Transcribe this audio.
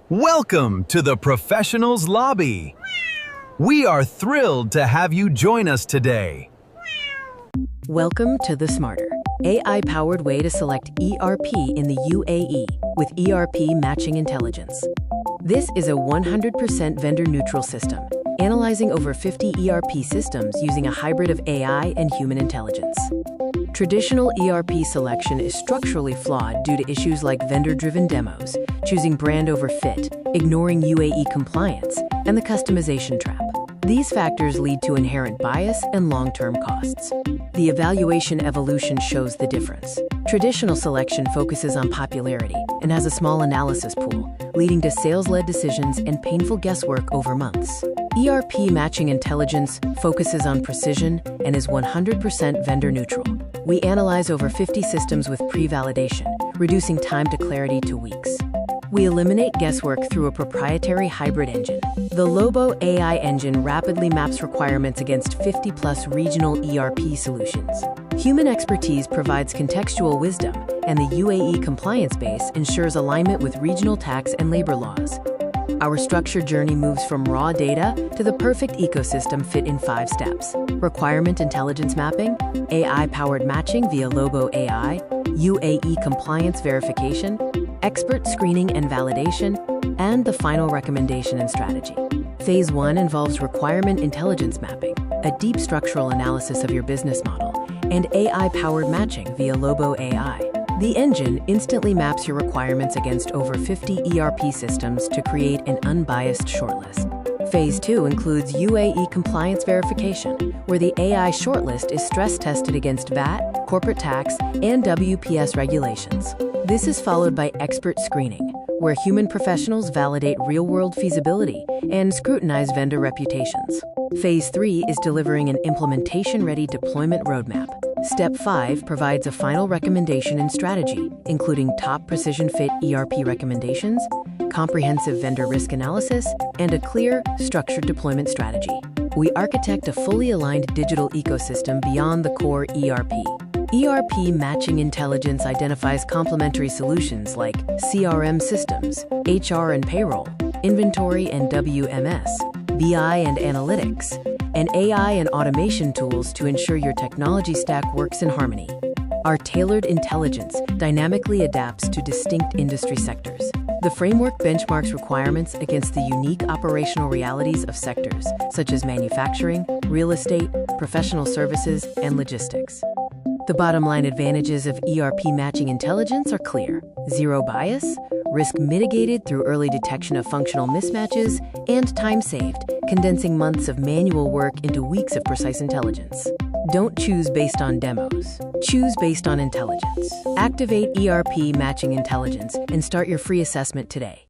Welcome to the Professionals Lobby. We are thrilled to have you join us today. Welcome to the smarter, AI-powered way to select ERP in the UAE with ERP Matching Intelligence. This is a 100% vendor-neutral system, analyzing over 50 ERP systems using a hybrid of AI and human intelligence. Traditional ERP selection is structurally flawed due to issues like vendor-driven demos, choosing brand over fit, ignoring UAE compliance, and the customization trap. These factors lead to inherent bias and long-term costs. The evaluation evolution shows the difference. Traditional selection focuses on popularity and has a small analysis pool, leading to sales-led decisions and painful guesswork over months. ERP Matching Intelligence focuses on precision and is 100% vendor-neutral. We analyze over 50 systems with pre-validation, reducing time to clarity to weeks. We eliminate guesswork through a proprietary hybrid engine. The Lobo AI engine rapidly maps requirements against 50-plus regional ERP solutions. Human expertise provides contextual wisdom, and the UAE compliance base ensures alignment with regional tax and labor laws. Our structured journey moves from raw data to the perfect ecosystem fit in 5 steps: requirement intelligence mapping, AI-powered matching via Lobo AI, UAE compliance verification, expert screening and validation, and the final recommendation and strategy. Phase 1 involves requirement intelligence mapping, a deep structural analysis of your business model, and AI-powered matching via Lobo AI. The engine instantly maps your requirements against over 50 ERP systems to create an unbiased shortlist. Phase 2 includes UAE compliance verification, where the AI shortlist is stress-tested against VAT, corporate tax, and WPS regulations. This is followed by expert screening, where human professionals validate real-world feasibility and scrutinize vendor reputations. Phase 3 is delivering an implementation-ready deployment roadmap. Step 5 provides a final recommendation and strategy, including top precision fit ERP recommendations, comprehensive vendor risk analysis, and a clear, structured deployment strategy. We architect a fully aligned digital ecosystem beyond the core ERP. ERP Matching Intelligence identifies complementary solutions like CRM systems, HR and payroll, inventory and WMS, BI and analytics, and AI and automation tools to ensure your technology stack works in harmony. Our tailored intelligence dynamically adapts to distinct industry sectors. The framework benchmarks requirements against the unique operational realities of sectors such as manufacturing, real estate, professional services, and logistics. The bottom-line advantages of ERP Matching Intelligence are clear: zero bias, risk mitigated through early detection of functional mismatches, and time saved, condensing months of manual work into weeks of precise intelligence. Don't choose based on demos. Choose based on intelligence. Activate ERP Matching Intelligence and start your free assessment today.